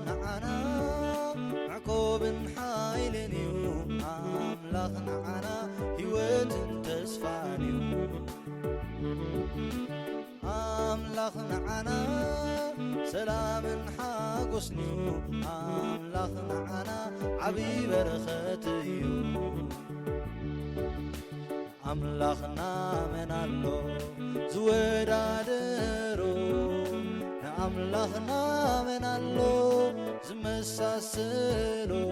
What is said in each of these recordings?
نعنا عقوب حايلني أملاخ نعنا هيوت تسفاني أملاخ نعنا سلام حاقسني أملاخ نعنا عبي برختي أملاخنا من الله زودادرو أملاخنا من الله زمساسلو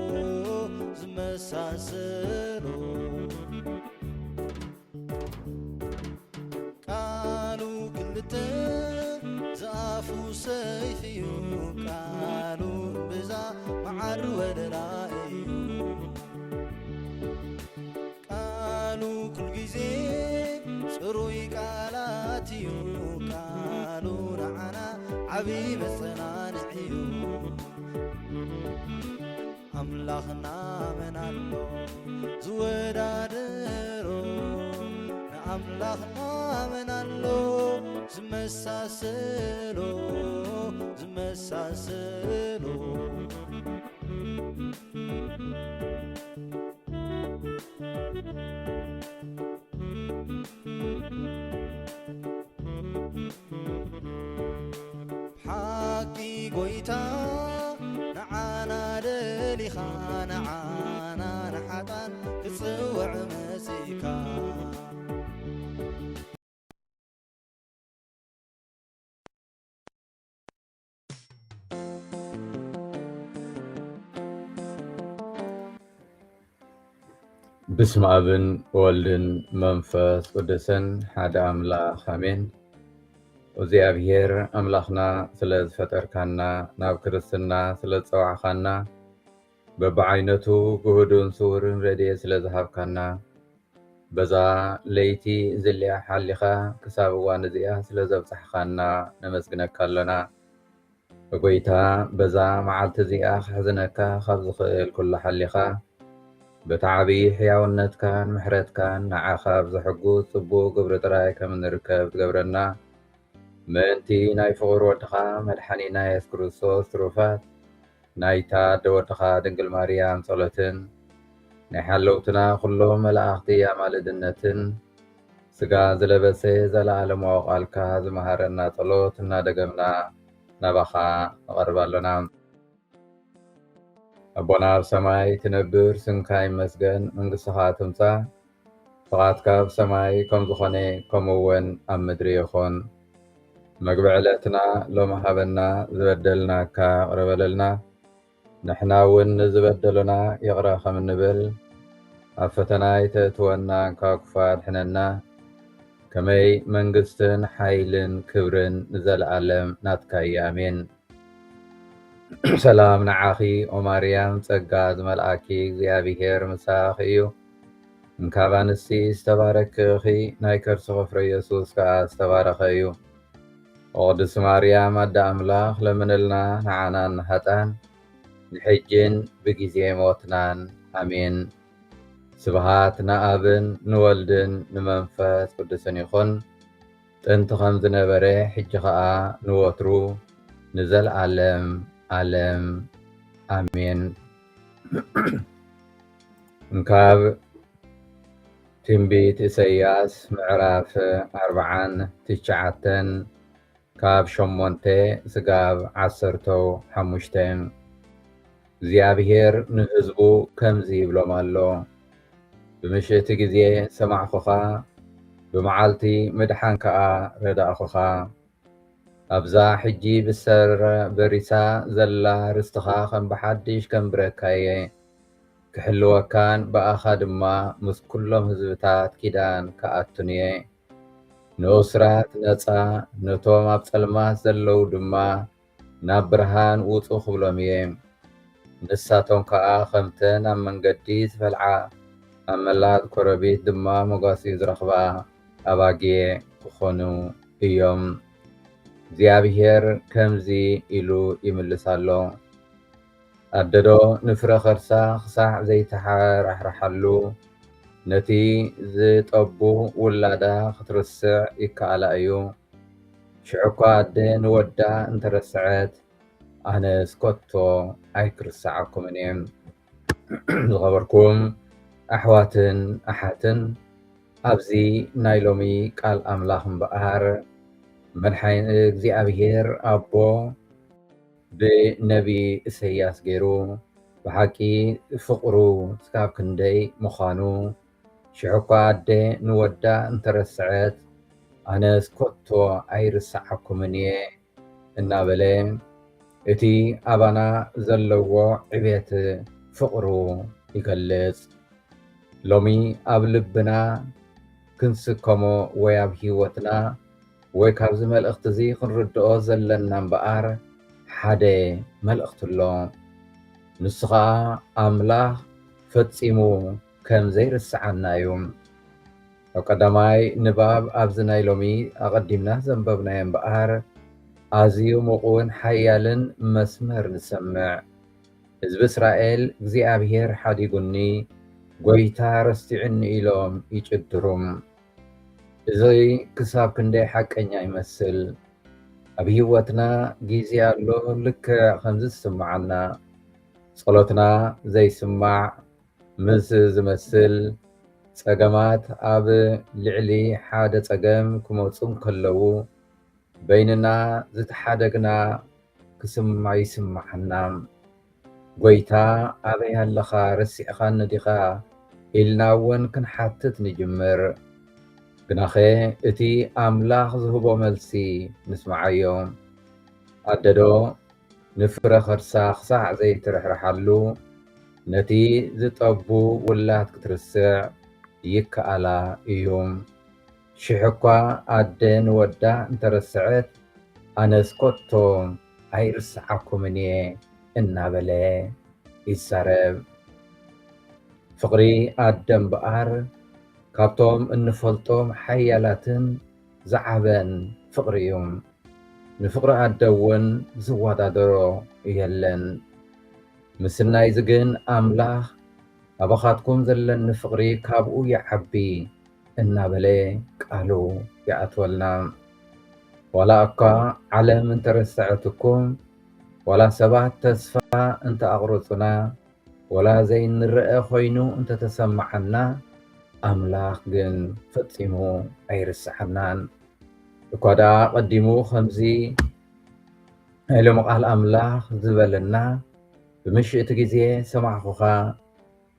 قالوا كلتن زافو سيفيو قالوا بزا معر ودرائيو قالوا كل جزي سروي قالاتيو قالوا نعنا عبي مصنانعيو أملاخنا من الله زودادرو أملاخنا من الله زمساسلو حقي قويتا نعانا دليخا نعانا نحطان كتصوع مسيكا بسم أبن والدن منفس قدسن حد أملاخ أمين وزيابير أملاخنا سلز فتركنا ناب كرسنا سلز صواحنا ببعينتو قهدون سور ردي سلز هابكنا بزا ليتي زليا حاليخا كسابوان زيا سلز بصحخنا نمسكنك لنا وقويتا بزا معالت زيا حزنكا خبز خيل كل حاليخا بتعبي حياونت كان محرت كان نعاخا بزحقوت صبو قبر تراي كمن ركب قبرنا منتي ناي فغور ودخا مدحنينا يسكروسوس تروفات نايتا دوتخا دنقل مريم صلتن نحلوتنا كلهم ملاختي يا مالدنتن سقا زلبسي زلالم وقالكا زمهرنا صلوتنا دقمنا نبخا غربالنا أبونا بسماي تنبر سنكاي مسجن من قصها تمسا فقاتك بسماي كم زخوني كمون أم مدريخون مقبعلتنا لو محبنا زبدلنا كا ربللنا نحنا ون زبدلنا يغرا خمن نبل أفتنا يتتونا كاكفاد حننا كمي منقستن حيلن كبرن نزل عالم ناتكاي آمين سلام نعاخي وماريام تقاد ملعاكي زيابيهير مساخيو مكابانسي استبارك خي نايكر صغفر يسوس كا استبارخيو وقدس مريم أدى أملاخ لمنلنا نعانا نحتان نحجين بجيزي موتنان أمين سبحات نأبن نولدن نمنفس قدسن يخون تنتخم زنبري حجخاء نوترو نزل عالم آمين نكاب تنبيت إسياس معراف 4 كاب شمونتي سقاب 15 زيابير نهزبو كم زيبلو مالو بمشيت جزي سمع خخا بمعالتي مدحان كا ردا خخا أبزا حجي بسر بريسا زلا رستخا خم بحديش كم بركاي كحلوة كان بأخد ما مس كلهم هزبتات كيدان كأتنيه نوسرات نتا نتوم أبسلمات زلو دما نابرهان وطو خبلوميه نساتون كا خمتن أمن قديس فالعا أملات كوربيت دما مقاسي زرخبا أباقي كخونو إيوم زيابير كمزي إلو يملسالو أددو نفر خرسا خساع زي تحار أحرحلو نتي زيت أبو ولادا خطرسع إكالا أيو شعوكا دين ودا انترسعت ኣነ ስኮቶ ኣይክርሳዓኩምን እየ ዝኸበርኩም ኣሕዋትን ኣሓትን ኣብዚ ናይ ሎሚ ቃል ኣምላኽ እምበኣር መድሓኒ እግዚኣብሔር ኣቦ ብነቢ ኢሳያስ ገይሩ ብሓቂ ፍቕሩ ክሳብ ክንደይ ምዃኑ ሽዑ እኳ ኣደ ንወዳ እንተረስዐት ኣነ ስኮቶ ኣይርስዓኩምን እየ እናበለ እቲ ኣባና ዘለዎ ዕብየት ፍቕሩ ይገልጽ። ሎሚ ኣብ ልብና ክንስከሞ ወይ ኣብ ሂወትና ወይ ካብዚ መልእኽቲ እዚ ክንርድኦ ዘለና እምበኣር ሓደ መልእኽቲ ኣሎ። ንሱ ከዓ ኣምላኽ ፈፂሙ ከም ዘይርስዓና እዩ። ኣብ ቀዳማይ ንባብ ኣብዚ ናይ ሎሚ ኣቐዲምና ዘንበብናዮ እምበኣር ኣዝዩ ምቑውን ሓያልን መስመር ንሰምዕ ህዝቢ እስራኤል እግዚኣብሔር ሓዲጉኒ ጎይታ ረስቲዑኒ ኢሎም ይጭድሩ። እዚ ክሳብ ክንደይ ሓቀኛ ይመስል። ኣብ ሂወትና ግዜ ኣሎ ልክዕ ከምዚ ዝስማዓና ጸሎትና ዘይስማዕ ምስ ዝመስል ፀገማት ኣብ ልዕሊ ሓደ ፀገም ክመፁ ከለዉ በይንና ዝተሓደግና ክስማዕ ይስማዓና። ጎይታ ኣበይ ኣለኻ ረሲዕኻኒ ዲኻ ኢልና እውን ክንሓትት ንጅምር። ግናኸ እቲ ኣምላኽ ዝህቦ መልሲ ንስማዓዮ። ኣደዶ ንፍረ ከርሳ ክሳዕ ዘይትርሕርሓሉ ነቲ ዝጠቡ ውላድ ክትርስዕ ይከኣላ እዩ። ሽሕ እኳ ኣደ ንወዳ እንተረስዐት ኣነ ስኮቶ ኣይርስዓኩምን እየ እናበለ ይዛረብ። ፍቕሪ ኣደ እምበኣር ካብቶም እንፈልጦም ሓያላትን ዝዓበን ፍቕሪ እዩ። ንፍቕሪ ኣደ እውን ዝወዳደሮ የለን። ምስናይ ዝግን ኣምላኽ ኣባኻትኩም ዘለኒ ፍቕሪ ካብኡ ይዓቢ እናበለ ቃሉ ይኣትወልና። ዋላ እኳ ዓለም እንተረሰዐትኩም፣ ዋላ ሰባት ተስፋ እንተኣቕርፁና፣ ዋላ ዘይንርአ ኮይኑ እንተተሰማዓና ኣምላኽ ግን ፈፂሙ ኣይርስዓናን። እኳ ደኣ ቀዲሙ ከምዚ ናይ ሎሚ ቃል ኣምላኽ ዝበለና ብምሽእቲ ግዜ ሰማዕኹኻ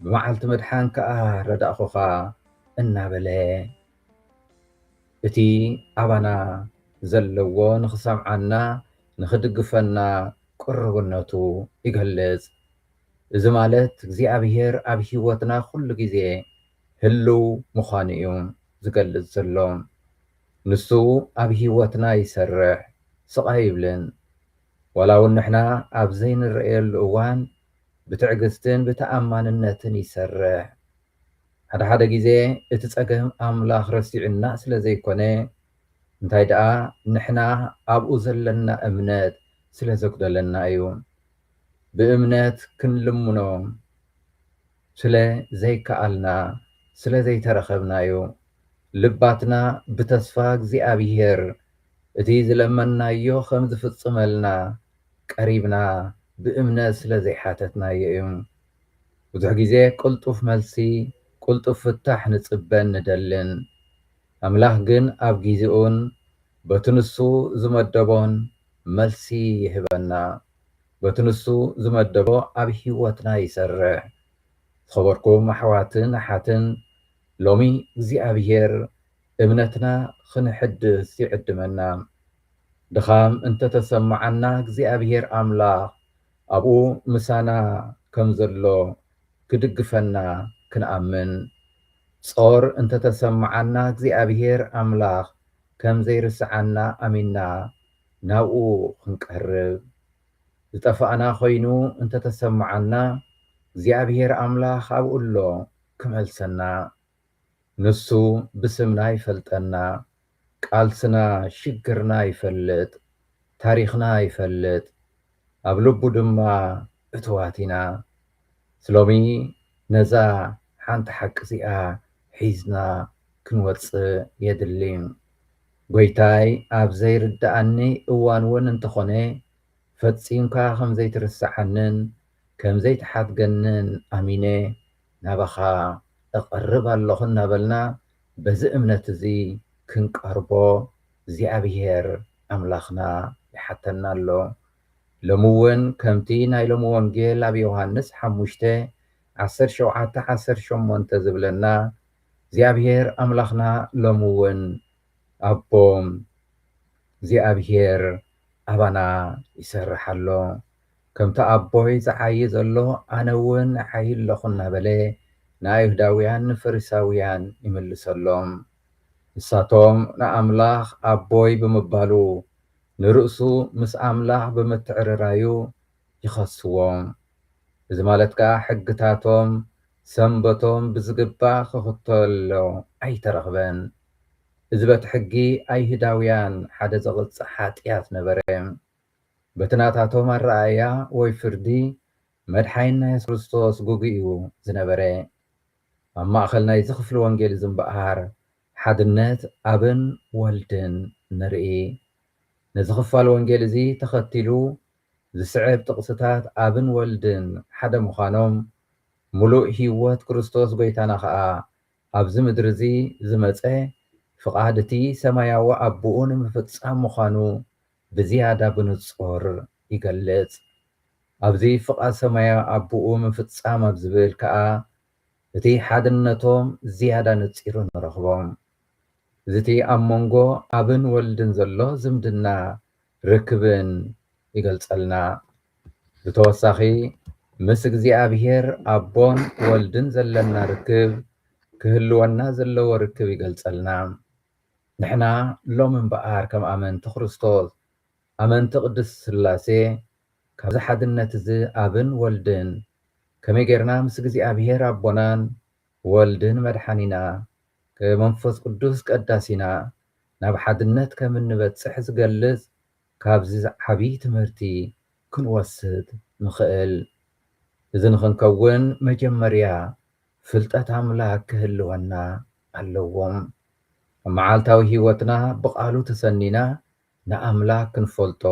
ብመዓልቲ መድሓን ከዓ ረዳእኹኻ እናበለ እቲ ኣባና ዘለዎ ንኽሰምዓና ንኽድግፈና ቅርብነቱ ይገልጽ። እዚ ማለት እግዚኣብሔር ኣብ ሂወትና ኩሉ ግዜ ህልው ምዃኑ እዩ ዝገልጽ ዘሎ። ንሱ ኣብ ሂወትና ይሰርሕ፣ ስቓይ ይብልን። ዋላ እውን ንሕና ኣብ ዘይንርአየሉ እዋን ብትዕግስትን ብተኣማንነትን ይሰርሕ። ሓደ ሓደ ግዜ እቲ ፀገም ኣምላኽ ረሲዑና ስለ ዘይኮነ እንታይ ደኣ ንሕና ኣብኡ ዘለና እምነት ስለ ዘጉደለና እዩ። ብእምነት ክንልምኖ ስለ ዘይከኣልና ስለ ዘይተረኸብና እዩ። ልባትና ብተስፋ እግዚኣብሔር እቲ ዝለመናዮ ከም ዝፍፅመልና ቀሪብና ብእምነት ስለ ዘይሓተትናዮ እዩ። ብዙሕ ግዜ ቅልጡፍ መልሲ ቅልጡፍ ፍታሕ ንፅበን ንደልን። ኣምላኽ ግን ኣብ ግዜኡን በቲ ንሱ ዝመደቦን መልሲ ይህበና። በቲ ንሱ ዝመደቦ ኣብ ሂወትና ይሰርሕ። ዝኸበርኩም ኣሕዋትን ኣሓትን ሎሚ እግዚኣብሔር እምነትና ክንሕድስ ይዕድመና። ድኻም እንተተሰማዓና እግዚኣብሔር ኣምላኽ ኣብኡ ምሳና ከም ዘሎ ክድግፈና ክንኣምን። ጾር እንተተሰማዓና እግዚኣብሔር ኣምላኽ ከም ዘይርስዓና ኣሚንና ናብኡ ክንቀርብ። ዝጠፋእና ኮይኑ እንተተሰማዓና እግዚኣብሔር ኣምላኽ ኣብኡ ኣሎ ክመልሰና። ንሱ ብስምና ይፈልጠና፣ ቃልስና ሽግርና ይፈልጥ፣ ታሪኽና ይፈልጥ፣ ኣብ ልቡ ድማ እትዋት ኢና። ስሎሚ ነዛ ሓንቲ ሓቂ እዚኣ ሒዝና ክንወፅእ የድሊ። ጎይታይ ኣብ ዘይርዳእኒ እዋን እውን እንተኾነ ፈፂምካ ከም ዘይትርስዓንን ከም ዘይትሓትገንን ኣሚነ ናባኻ እቐርብ ኣለኹ እናበልና በዚ እምነት እዚ ክንቀርቦ እግዚኣብሔር ኣምላኽና ይሓተና ኣሎ። ሎሚ እውን ከምቲ ናይ ሎሚ ወንጌል ኣብ ዮሃንስ 5:17-18 ዝብለና እግዚኣብሔር ኣምላኽና ሎሚ እውን ኣቦ እግዚኣብሔር ኣባና ይሰርሕ ኣሎ። ከምቲ ኣቦይ ዝዓይ ዘሎ ኣነ እውን ዓይ ኣለኹ እናበለ ንኣይሁዳውያን ፈሪሳውያን ይምልሰሎም። ንሳቶም ንኣምላኽ ኣቦይ ብምባሉ ንርእሱ ምስ ኣምላኽ ብምትዕርራዩ ይኸስዎም። እዚ ማለት ከዓ ሕግታቶም ሰንበቶም ብዝግባእ ክኽተሎ ኣይተረኽበን። እዚ በቲ ሕጊ ኣይሁዳውያን ሓደ ዘቕፅዕ ሓጢኣት ነበረ። በቲ ናታቶም ኣረኣእያ ወይ ፍርዲ መድሓኒና የሱስ ክርስቶስ ጉጉ እዩ ዝነበረ። ኣብ ማእኸል ናይዚ ክፍሊ ወንጌል እዚ እምበኣር ሓድነት ኣብን ወልድን ንርኢ። ነዚ ክፋል ወንጌል እዚ ተኸቲሉ ዝስዕብ ጥቕስታት ኣብን ወልድን ሓደ ምዃኖም ሙሉእ ህይወት ክርስቶስ ጎይታና ከዓ ኣብዚ ምድሪ እዚ ዝመፀ ፍቓድ እቲ ሰማያዊ ኣቦኡ ንምፍፃም ምዃኑ ብዝያዳ ብንጹር ይገልጽ። ኣብዚ ፍቓድ ሰማያዊ ኣቦኡ ምፍፃም ኣብ ዝብል ከዓ እቲ ሓድነቶም ዝያዳ ነፂሩ ንረኽቦም። እዚ እቲ ኣብ መንጎ ኣብን ወልድን ዘሎ ዝምድና ርክብን ይገልጸልና። ብተወሳኺ ምስ እግዚኣብሔር ኣቦን ወልድን ዘለና ርክብ ክህልወና ዘለዎ ርክብ ይገልጸልና። ንሕና ሎሚ እምበኣር ከም ኣመንቲ ክርስቶስ ኣመንቲ ቅድስት ሥላሴ ካብዚ ሓድነት እዚ ኣብን ወልድን ከመይ ጌርና ምስ እግዚኣብሔር ኣቦናን ወልድን መድሓኒና መንፈስ ቅዱስ ቀዳሲና ናብ ሓድነት ከም እንበፅሕ ዝገልጽ ካብዚ ዓብይ ትምህርቲ ክንወስድ ንኽእል። እዚ ንኽንከውን መጀመርያ ፍልጠት ኣምላክ ክህልወና ኣለዎም። ኣብ መዓልታዊ ህይወትና ብቓሉ ተሰኒና ንኣምላክ ክንፈልጦ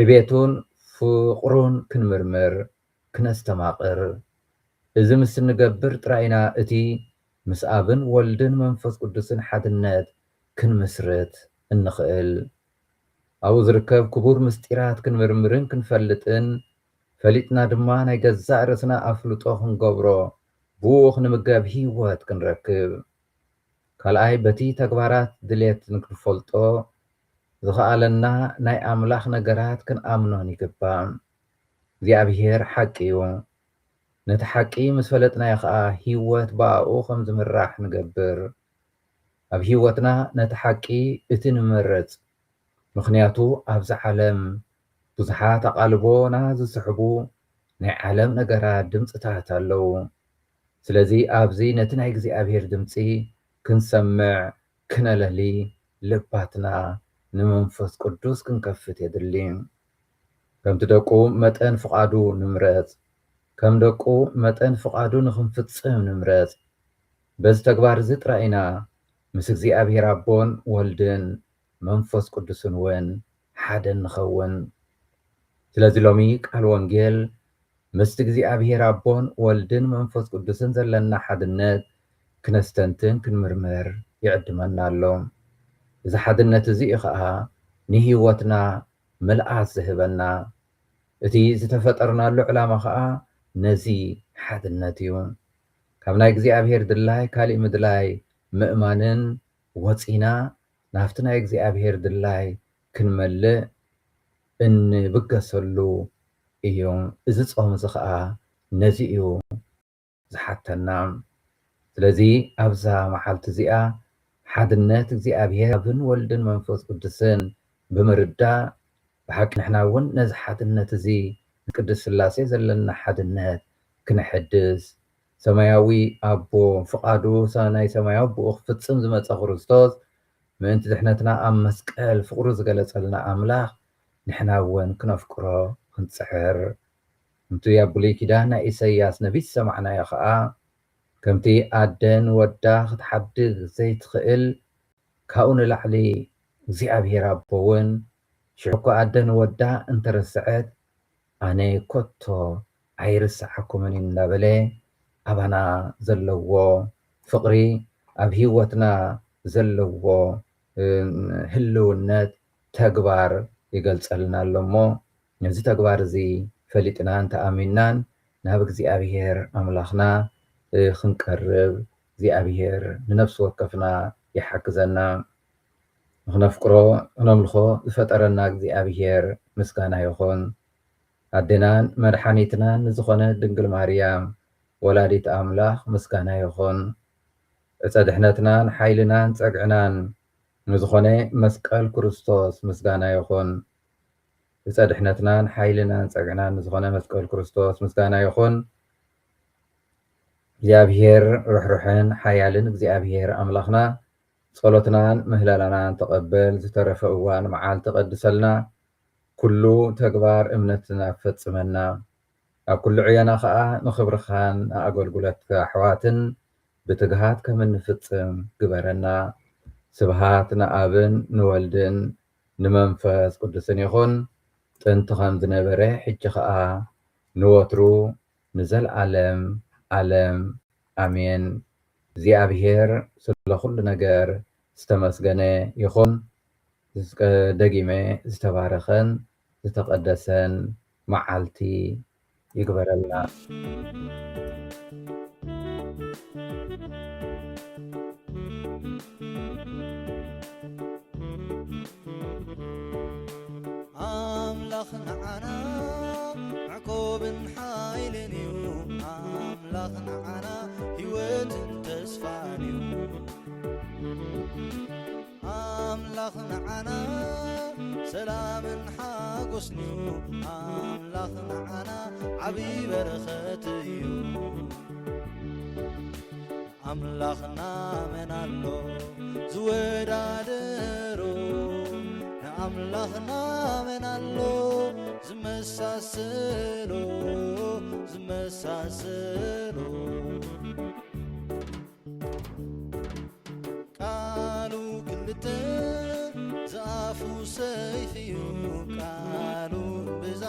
ዕቤቱን ፍቕሩን ክንምርምር ክነስተማቕር እዚ ምስ ንገብር ጥራይና እቲ ምስ ኣብን ወልድን መንፈስ ቅዱስን ሓድነት ክንምስርት እንኽእል። ኣብኡ ዝርከብ ክቡር ምስጢራት ክንምርምርን ክንፈልጥን ፈሊጥና ድማ ናይ ገዛእ ርእስና ኣፍልጦ ክንገብሮ ብኡ ክንምገብ ህይወት ክንረክብ። ካልኣይ በቲ ተግባራት ድሌት ክንፈልጦ ዝኸኣለና ናይ ኣምላኽ ነገራት ክንኣምኖን ይግባእ። እግዚኣብሔር ሓቂ እዩ። ነቲ ሓቂ ምስ ፈለጥናዮ ከዓ ህይወት ብኣኡ ከም ዝምራሕ ንገብር። ኣብ ህይወትና ነቲ ሓቂ እቲ ንመርፅ ምክንያቱ ኣብዚ ዓለም ብዙሓት ኣቓልቦና ዝስሕቡ ናይ ዓለም ነገራት ድምፅታት ኣለዉ። ስለዚ ኣብዚ ነቲ ናይ እግዚኣብሔር ድምፂ ክንሰምዕ ክነለሊ ልባትና ንመንፈስ ቅዱስ ክንከፍት የድሊ። ከምቲ ደቁ መጠን ፍቓዱ ንምረፅ ከም ደቁ መጠን ፍቓዱ ንክንፍፅም ንምረፅ። በዚ ተግባር እዚ ጥራይና ምስ እግዚኣብሔር ኣቦን ወልድን መንፈስ ቅዱስን እውን ሓደ ንኸውን። ስለዚ ሎሚ ቃል ወንጌል ምስቲ እግዚኣብሔር ኣቦን ወልድን መንፈስ ቅዱስን ዘለና ሓድነት ክነስተንትን ክንምርምር ይዕድመና ኣሎ። እዚ ሓድነት እዚ ከዓ ንህይወትና ምልኣስ ዝህበና እቲ ዝተፈጠርናሉ ዕላማ ከዓ ነዚ ሓድነት እዩ። ካብ ናይ እግዚኣብሔር ድላይ ካሊእ ምድላይ ምእማንን ወፂና ናብቲ ናይ እግዚኣብሔር ድላይ ክንመልእ እንብገሰሉ እዩ። እዚ ጾም እዚ ከዓ ነዚ እዩ ዝሓተና። ስለዚ ኣብዛ መዓልቲ እዚኣ ሓድነት እግዚኣብሔር ኣብን ወልድን መንፈስ ቅዱስን ብምርዳእ ብሓቂ ንሕና እውን ነዚ ሓድነት እዚ ንቅድስ ሥላሴ ዘለና ሓድነት ክንሕድስ ሰማያዊ ኣቦ ፍቓዱ ናይ ሰማያዊ ኣቦኡ ክፍፅም ዝመፀ ክርስቶስ ምእንቲ ድሕነትና ኣብ መስቀል ፍቕሩ ዝገለጸልና ኣምላኽ ንሕና እውን ክነፍቅሮ ክንፅሕር እምቲ ኣብ ብሉይ ኪዳን ናይ ኢሳይያስ ነቢይ ሰማዕናዮ ከዓ ከምቲ ኣደን ወዳ ክትሓድግ ዘይትኽእል ካብኡ ንላዕሊ እግዚኣብሔር ኣቦ እውን ሽዑ ኣደ ንወዳ እንተረስዐት ኣነ ኮቶ ኣይርስዓኩምን እናበለ ኣባና ዘለዎ ፍቕሪ ኣብ ሂወትና ዘለዎ ህልውነት ተግባር ይገልጸልና ኣሎ እሞ ነዚ ተግባር እዚ ፈሊጥናን ተኣሚናን ናብ እግዚኣብሔር ኣምላኽና ክንቀርብ እግዚኣብሔር ንነፍሲ ወከፍና ይሓግዘና። ንኽነፍቅሮ ክነምልኾ ዝፈጠረና እግዚኣብሔር ምስጋና ይኹን። ኣዴናን መድሓኒትናን ንዝኾነ ድንግል ማርያም ወላዲት ኣምላኽ ምስጋና ይኹን። ዕፀ ድሕነትናን ሓይልናን ፀግዕናን ንዝኾነ መስቀል ክርስቶስ ምስጋና ይኹን። ዕፀ ድሕነትናን ሓይልናን ፀግዕናን ንዝኾነ መስቀል ክርስቶስ ምስጋና ይኹን። እግዚኣብሔር ርሕሩሕን ሓያልን እግዚኣብሔር ኣምላኽና ጸሎትናን ምህለላናን ተቐበል። ዝተረፈ እዋን መዓልቲ ቀድሰልና ኩሉ ተግባር እምነትና ፈጽመና ኣብ ኩሉ ዕያና ከዓ ንኽብርኻን ኣገልግሎትካ ኣሕዋትን ብትግሃት ከም እንፍጽም ግበረና። ስብሃት ንኣብን ንወልድን ንመንፈስ ቅዱስን ይኹን ጥንቲ ከም ዝነበረ ሕጂ ከዓ ንወትሩ ንዘለዓለም ዓለም ኣሜን። እግዚኣብሔር ስለ ኩሉ ነገር ዝተመስገነ ይኹን። ደጊመ ዝተባረኸን ዝተቐደሰን መዓልቲ ይግበረልና። ኣምላኽ ንዓና ዕቆብን ሓይልን እዩ። ኣምላኽ ንዓና ህይወትን ተስፋን እዩ። ኣምላኽ ንዓና ሰላምን ሓጎስን እዩ። ኣምላኽ ንዓና ዓብይ በረኸት እዩ። ኣምላኽና መን ኣሎ ዝወዳደሮ? ንኣምላኽና መን ኣሎ ዝመሳሰሎ? ቃሉ ክልተ ዝኣፉ ሰይፍ እዩ። ቃሉ ብዛ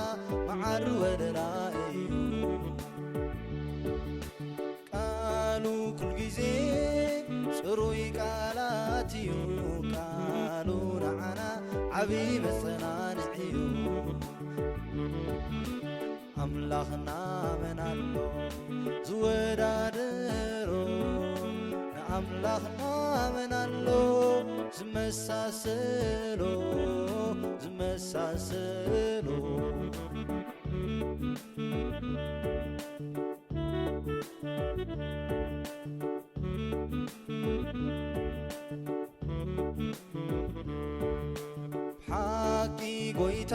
መዓር ወደላ እዩ። ቃሉ ኩል ጊዜ ጽሩይ ቃላት እዩ። ቃሉ ንዓና ዓብይ መጸናንዕ እዩ። ኣምላኽና መን ኣሎ ዝወዳደሮ? ንኣምላኽና መን ኣሎ ዝመሳሰሎ? ብሓቂ ጎይታ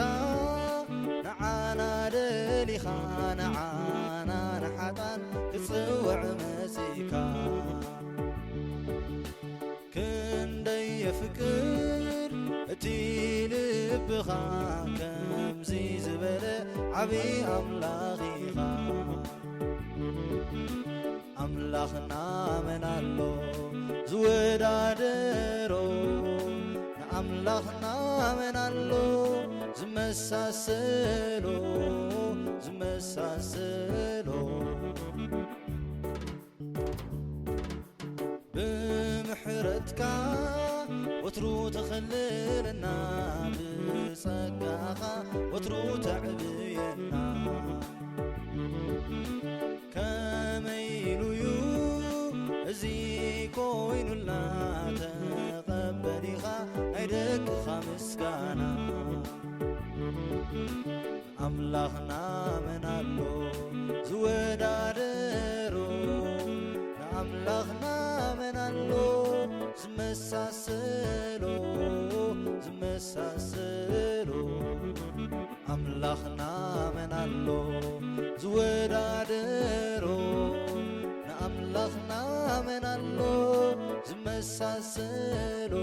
ንዓና ደሊኻ ንዓና ንሓጣን ክጽውዕ መጺእካ ክንደይ የፍቅር እቲ ልብኻ ከምዚ ዝበለ ዓብይ ኣምላኽ ኢኻ። ኣምላኽና መን ኣሎ ዝወዳደሮ? ንኣምላኽና መን ኣሎ ዝመሳሰሎ? ብምሕረትካ ወትሩ ተኸልለና፣ ብጸጋኻ ወትሩ ተዕብየና። ከመይ ኢሉዩ እዚ ኮይኑልና ተቐበሊኻ ናይ ደቅኻ ምስጋና። ኣምላኽና መን ኣሎ ዝወዳደሮ? ንኣምላኽና መን ኣሎ ዝመሳሰሎ? ኣምላኽና መን ኣሎ ዝወዳደሮ? ንኣምላኽና መን ኣሎ ዝመሳሰሎ?